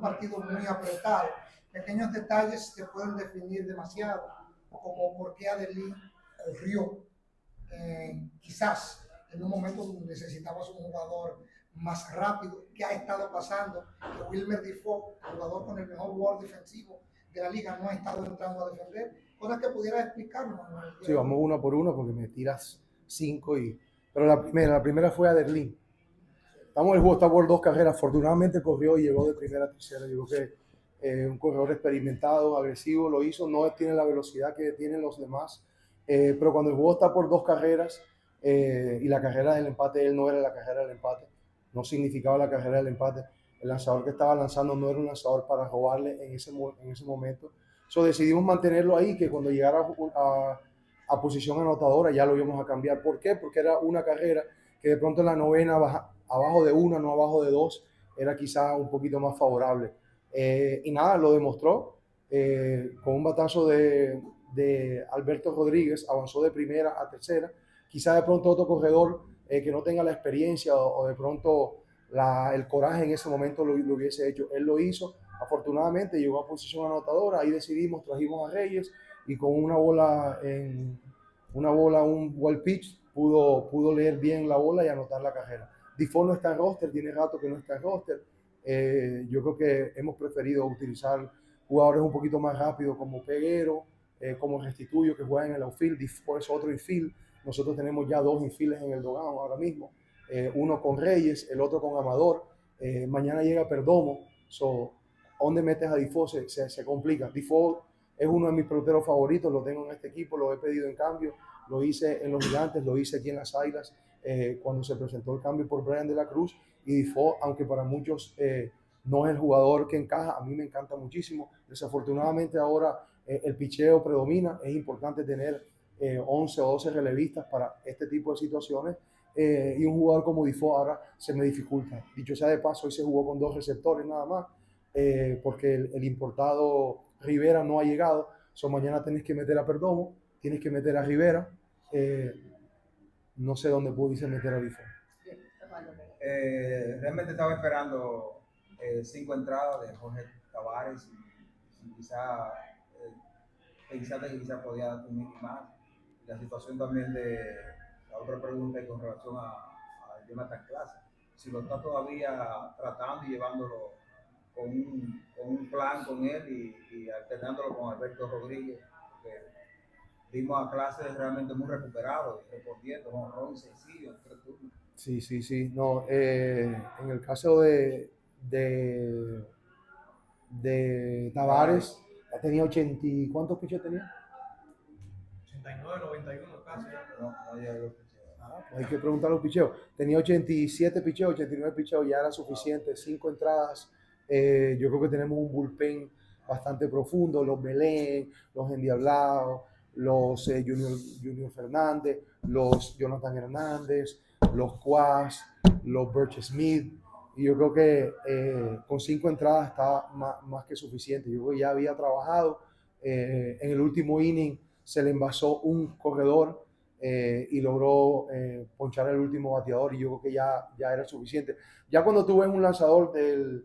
un partido muy apretado. Pequeños detalles que pueden definir demasiado, como por qué Adelín corrió. Quizás en un momento donde necesitabas un jugador más rápido. ¿Qué ha estado pasando? Que Wilmer Defoe, jugador con el mejor WAR defensivo de la liga, no ha estado entrando a defender. Cosas que pudieras explicarnos. Sí, vamos uno por uno porque me tiras 5 Pero la primera fue Adelín. Estamos en el juego, está por 2 carreras. Afortunadamente corrió y llegó de primera a tercera. Yo creo que un corredor experimentado, agresivo, lo hizo. No tiene la velocidad que tienen los demás. Pero cuando el juego está por 2 carreras y la carrera del empate, él no era la carrera del empate. No significaba la carrera del empate. El lanzador que estaba lanzando no era un lanzador para robarle en ese momento. Decidimos mantenerlo ahí, que cuando llegara a posición anotadora ya lo íbamos a cambiar. ¿Por qué? Porque era una carrera que de pronto en la novena abajo de 1, no abajo de 2, era quizá un poquito más favorable. Y nada, lo demostró con un batazo de Alberto Rodríguez, avanzó de primera a tercera. Quizá de pronto otro corredor que no tenga la experiencia o de pronto el coraje en ese momento lo hubiese hecho. Él lo hizo, afortunadamente llegó a posición anotadora, ahí decidimos, trajimos a Reyes y con una bola, un wild pitch, pudo leer bien la bola y anotar la carrera. Defoe no está en roster, tiene rato que no está en roster. Yo creo que hemos preferido utilizar jugadores un poquito más rápidos como Peguero, como Restituyo, que juegan en el outfield. Defoe es otro infield. Nosotros tenemos ya 2 infields en el dogado ahora mismo. Uno con Reyes, el otro con Amador. Mañana llega Perdomo. ¿Dónde metes a Defoe? Se complica. Defoe es uno de mis peloteros favoritos, lo tengo en este equipo, lo he pedido en cambio, lo hice en los Gigantes, lo hice aquí en las Águilas, cuando se presentó el cambio por Brian de la Cruz, y Defoe, aunque para muchos no es el jugador que encaja, a mí me encanta muchísimo. Desafortunadamente ahora el picheo predomina, es importante tener 11 o 12 relevistas para este tipo de situaciones, y un jugador como Defoe ahora se me dificulta. Dicho sea de paso, hoy se jugó con 2 receptores nada más, porque el importado Rivera no ha llegado. Mañana tienes que meter a Perdomo, tienes que meter a Rivera. No sé dónde pudiese meter a Defoe. Realmente estaba esperando 5 entradas de Jorge Tavares y quizá pensaste que quizá podía tener más. La situación también de la otra pregunta con relación a Jonathan Clase, si lo está todavía tratando y llevándolo con un plan con él y alternándolo con Alberto Rodríguez, porque vimos a Clase realmente muy recuperado, respondiendo con Ron sencillo en 3 turnos. Sí. No, en el caso de Tavares, tenía 80, ¿cuántos piches tenía? 89, 91 casi. Hay que preguntar los picheos. Tenía 87 picheos, 89 picheos, ya era suficiente, 5 entradas. Yo creo que tenemos un bullpen bastante profundo, los Belén, los Endiablados, los Junior Fernández, los Jonathan Hernández, los Cuas, los Birch Smith. Y yo creo que con 5 entradas está más que suficiente. Yo creo que ya había trabajado. En el último inning se le envasó un corredor y logró ponchar el último bateador, y yo creo que ya era suficiente. Ya cuando tú ves un lanzador de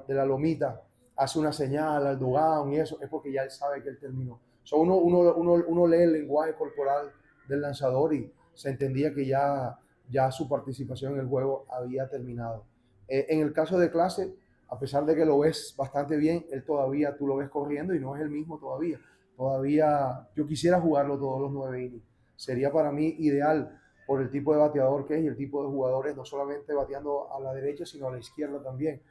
la lomita hace una señal al dogout y eso, es porque ya él sabe que él terminó. Uno lee el lenguaje corporal del lanzador y se entendía que ya su participación en el juego había terminado. En el caso de Clase, a pesar de que lo ves bastante bien, él todavía tú lo ves corriendo y no es el mismo todavía. Todavía yo quisiera jugarlo todos los 9 innings. Sería para mí ideal por el tipo de bateador que es y el tipo de jugadores, no solamente bateando a la derecha, sino a la izquierda también.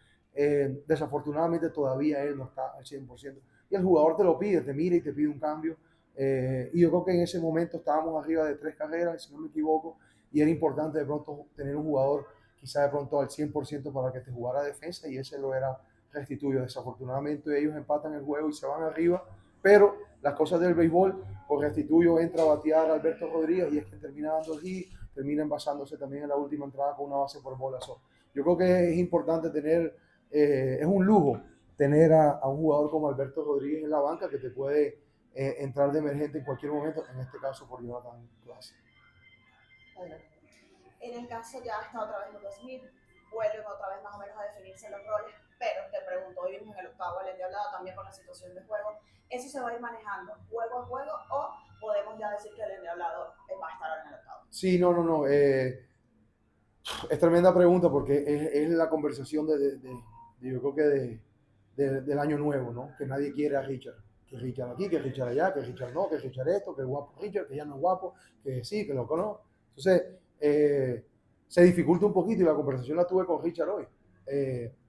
Desafortunadamente todavía él no está al 100%. Y el jugador te lo pide, te mira y te pide un cambio. Y yo creo que en ese momento estábamos arriba de 3 carreras, si no me equivoco, y era importante de pronto tener un jugador quizá de pronto al 100% para que te jugara defensa, y ese lo era Restituyo. Desafortunadamente ellos empatan el juego y se van arriba, pero las cosas del béisbol, por Restituyo entra a batear Alberto Rodríguez y es quien termina dando el hit, termina envasándose también en la última entrada con una base por bola. Yo creo que es importante tener, es un lujo tener a un jugador como Alberto Rodríguez en la banca que te puede entrar de emergente en cualquier momento, en este caso por Jonathan Clase. En el caso ya está otra vez Otto Smith, vuelven otra vez más o menos a definirse los roles, pero te pregunto, hoy vimos en el octavo el Endiablado también con la situación de juego, ¿eso se va a ir manejando juego a juego o podemos ya decir que el Endiablado va a estar ahora en el octavo? Sí, no. Es tremenda pregunta porque es la conversación yo creo que del año nuevo, ¿no? Que nadie quiere a Richard. Que Richard aquí, que Richard allá, que Richard no, que Richard esto, que guapo Richard, que ya no es guapo, que sí, que loco no. Entonces, se dificulta un poquito y la conversación la tuve con Richard hoy.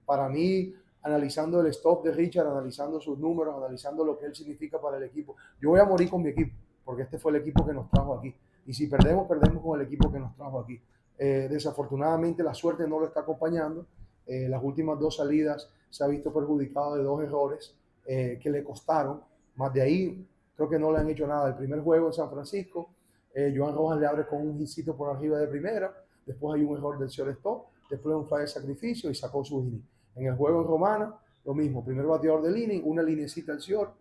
Para mí, analizando el stop de Richard, analizando sus números, analizando lo que él significa para el equipo, yo voy a morir con mi equipo, porque este fue el equipo que nos trajo aquí. Y si perdemos, perdemos con el equipo que nos trajo aquí. Desafortunadamente la suerte no lo está acompañando. Las últimas 2 salidas se ha visto perjudicado de 2 errores que le costaron. Más de ahí, creo que no le han hecho nada. El primer juego en San Francisco, Joan Rojas le abre con un hitcito por arriba de primera. Después hay un error del shortstop. Después un fly de sacrificio y sacó su inning. En el juego en Romana, lo mismo. Primer bateador del inning, una linecita al short,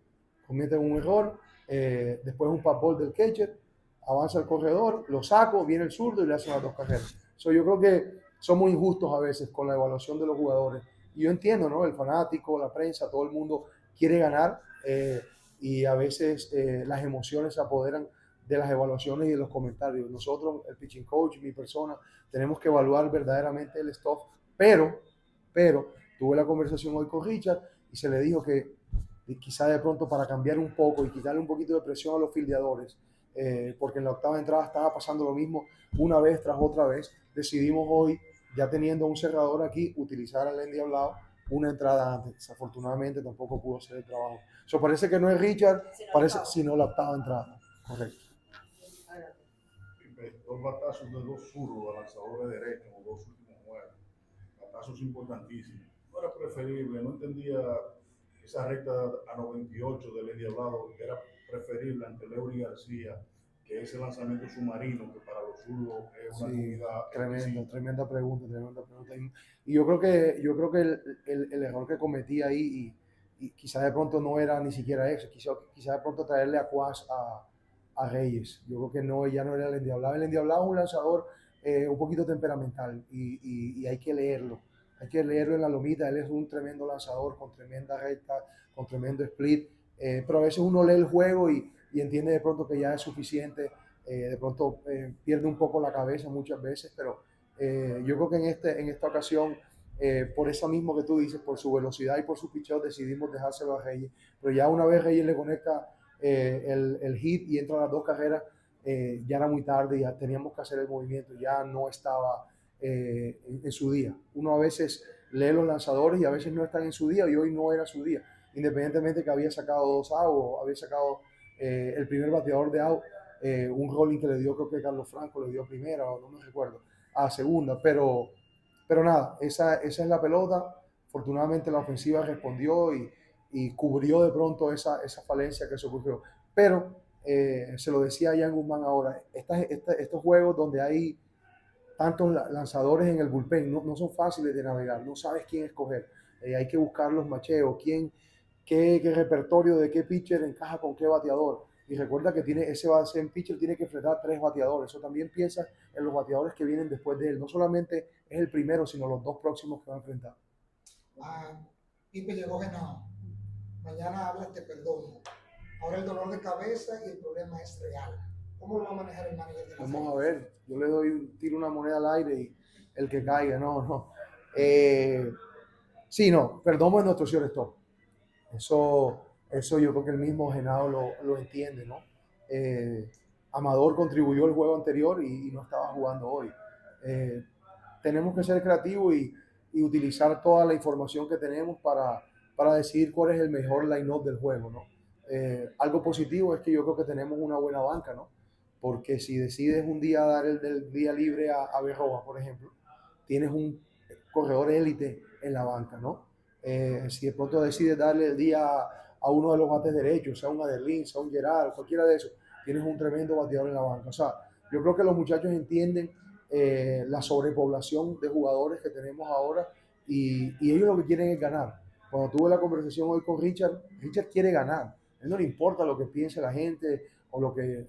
cometen un error. Después un pop ball del catcher. Avanza el corredor, lo saco, viene el zurdo y le hacen las 2 carreras. Yo creo que somos injustos a veces con la evaluación de los jugadores. Y yo entiendo, ¿no? El fanático, la prensa, todo el mundo quiere ganar y a veces las emociones se apoderan de las evaluaciones y de los comentarios. Nosotros, el pitching coach, mi persona, tenemos que evaluar verdaderamente el stuff, pero tuve la conversación hoy con Richard y se le dijo que quizá de pronto para cambiar un poco y quitarle un poquito de presión a los fildeadores, porque en la octava entrada estaba pasando lo mismo una vez tras otra vez, decidimos hoy, ya teniendo un cerrador aquí, utilizar al Endiablado una entrada antes. Desafortunadamente tampoco pudo hacer el trabajo. Parece que no es Richard, parece sino la octava entrada. Correcto. 2 batazos de 2 zurdos, lanzadores de derecha, en los 2 últimos juegos. Batazos importantísimos. No era preferible, no entendía esa recta a 98 del Endiablado, que era preferible ante Leury García, que ese lanzamiento submarino, que para los zurdos es una actividad. Tremenda pregunta. Y yo creo que el error que cometí ahí, y quizás de pronto no era ni siquiera eso, quizás de pronto traerle a Cuas a Reyes. Yo creo que no, ya no era el Endiablado. El Endiablado es un lanzador un poquito temperamental y hay que leerlo. Hay que leerlo en la lomita. Él es un tremendo lanzador con tremenda recta, con tremendo split. Pero a veces uno lee el juego y entiende de pronto que ya es suficiente. De pronto pierde un poco la cabeza muchas veces, pero yo creo que en esta ocasión, por eso mismo que tú dices, por su velocidad y por su picheo, decidimos dejárselo a Reyes. Pero ya una vez Reyes le conecta el hit y entra a las 2 carreras, ya era muy tarde, ya teníamos que hacer el movimiento, ya no estaba en su día. Uno a veces lee los lanzadores y a veces no están en su día y hoy no era su día, independientemente que había sacado 2 outs o había sacado el primer bateador de out, un rolling que le dio, creo que Carlos Franco le dio primera o no me recuerdo, a segunda, pero nada, esa es la pelota. Afortunadamente la ofensiva respondió y cubrió de pronto esa falencia que se ocurrió. Pero se lo decía a Jan Guzmán ahora, estos juegos donde hay tantos lanzadores en el bullpen no son fáciles de navegar, no sabes quién escoger. Hay que buscar los macheos, qué repertorio de qué pitcher encaja con qué bateador. Y recuerda que ese pitcher tiene que enfrentar 3 bateadores. Eso también piensa en los bateadores que vienen después de él. No solamente es el primero, sino los 2 próximos que va a enfrentar. Pipe llegó ganado. Mañana hablas, te perdono. Ahora el dolor de cabeza y el problema es real. ¿Cómo lo va a manejar el manager de la Vamos a ver. Yo le tiro una moneda al aire y el que caiga. No. Sí, no. Perdón en nuestro shortstop. Eso yo creo que el mismo Genao lo entiende, ¿no? Amador contribuyó el juego anterior y no estaba jugando hoy. Tenemos que ser creativos y utilizar toda la información que tenemos para decidir cuál es el mejor line-up del juego, ¿no? Algo positivo es que yo creo que tenemos una buena banca, ¿no? Porque si decides un día dar el día libre a Berroa, por ejemplo, tienes un corredor élite en la banca, ¿no? Si de pronto decides darle el día a uno de los bates derechos, sea un Adelín, sea un Gerard, cualquiera de esos, tienes un tremendo bateador en la banca. O sea, yo creo que los muchachos entienden la sobrepoblación de jugadores que tenemos ahora y ellos lo que quieren es ganar. Cuando tuve la conversación hoy con Richard quiere ganar. A él no le importa lo que piense la gente o lo que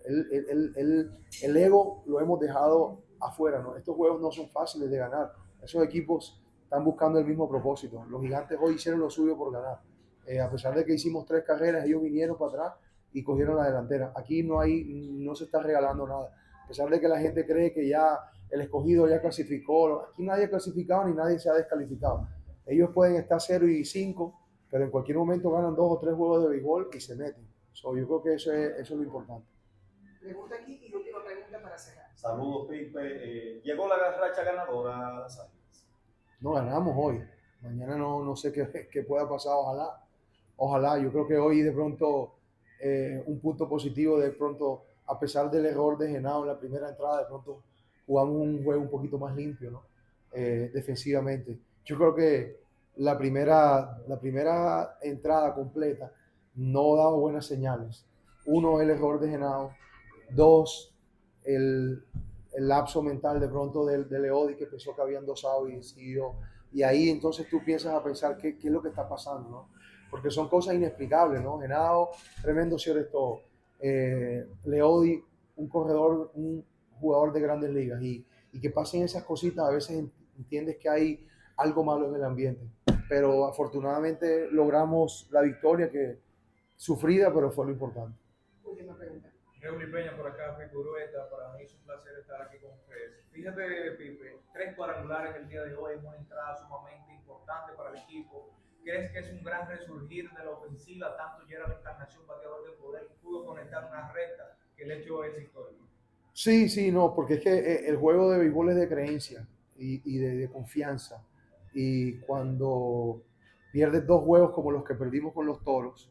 el ego lo hemos dejado afuera, ¿no? Estos juegos no son fáciles de ganar. Esos equipos están buscando el mismo propósito. Los Gigantes hoy hicieron lo suyo por ganar. A pesar de que hicimos 3 carreras, ellos vinieron para atrás y cogieron la delantera. Aquí no se está regalando nada. A pesar de que la gente cree que ya el escogido ya clasificó, aquí nadie ha clasificado ni nadie se ha descalificado. Ellos pueden estar 0-5, pero en cualquier momento ganan 2 o 3 juegos de béisbol y se meten. Yo creo que eso es lo importante. Pregunta aquí y última pregunta para cerrar. Saludos, Pipe. Llegó la racha ganadora a las Águilas. No ganamos hoy. Mañana no sé qué pueda pasar, ojalá. Ojalá, yo creo que hoy de pronto un punto positivo, de pronto, a pesar del error de Genao en la primera entrada, de pronto jugamos un juego un poquito más limpio, ¿no? Defensivamente. Yo creo que la primera entrada completa no daba buenas señales. 1, el error de Genao. 2, el lapso mental de pronto de Leody, que pensó que habían 2 outs y siguió. Y ahí entonces tú piensas a pensar qué es lo que está pasando, ¿no? Porque son cosas inexplicables, ¿no? Genao, tremendo cierto, Leody, un corredor, un jugador de grandes ligas, y que pasen esas cositas, a veces entiendes que hay algo malo en el ambiente, pero afortunadamente logramos la victoria, que sufrida, pero fue lo importante. Última pregunta. Neuli Peña por acá, Pipe Urueta, para mí es un placer estar aquí con ustedes. Fíjate, Pipe, 3 cuadrangulares el día de hoy, es una entrada sumamente importante para el equipo. ¿Crees que es un gran resurgir de la ofensiva? Tanto Gerald Encarnación, bateador de poder, pudo conectar una recta, que el hecho es histórico. Sí, no, porque es que el juego de béisbol es de creencia y de confianza. Y cuando pierdes 2 juegos como los que perdimos con los Toros,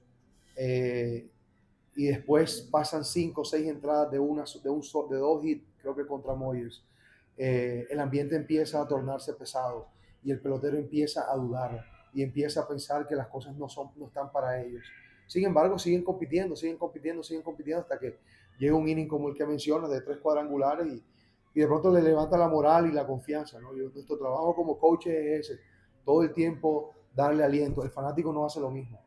y después pasan 5 o 6 entradas de 2 hits, creo que contra Moyers, el ambiente empieza a tornarse pesado y el pelotero empieza a dudar y empieza a pensar que las cosas no están para ellos. Sin embargo, siguen compitiendo hasta que llega un inning como el que mencionas, de 3 cuadrangulares, y de pronto le levanta la moral y la confianza, ¿no? Nuestro trabajo como coach es ese, todo el tiempo darle aliento. El fanático no hace lo mismo.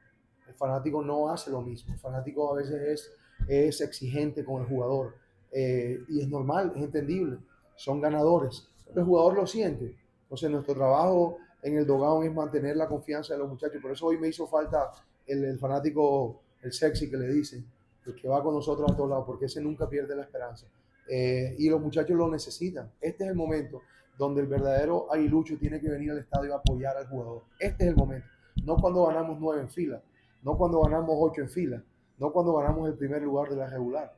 El fanático a veces es exigente con el jugador, y es normal, es entendible, son ganadores. El jugador lo siente. Entonces nuestro trabajo en el dugout es mantener la confianza de los muchachos. Por eso hoy me hizo falta el fanático, el sexy que le dicen, el que va con nosotros a todos lados, porque ese nunca pierde la esperanza. Y los muchachos lo necesitan. Este es el momento donde el verdadero aguilucho tiene que venir al estadio a apoyar al jugador. Este es el momento. No cuando ganamos 9 en fila, no cuando ganamos 8 en fila, no cuando ganamos el primer lugar de la regular.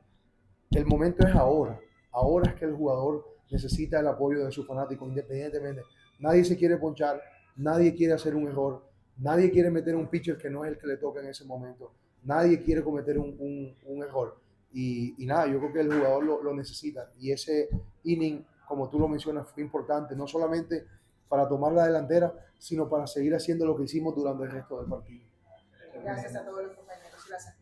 El momento es ahora. Ahora es que el jugador necesita el apoyo de sus fanáticos, independientemente. Nadie se quiere ponchar, nadie quiere hacer un error, nadie quiere meter un pitcher que no es el que le toca en ese momento, nadie quiere cometer un error. Y nada, yo creo que el jugador lo necesita. Y ese inning, como tú lo mencionas, fue importante, no solamente para tomar la delantera, sino para seguir haciendo lo que hicimos durante el resto del partido. Gracias a todos los compañeros. Gracias.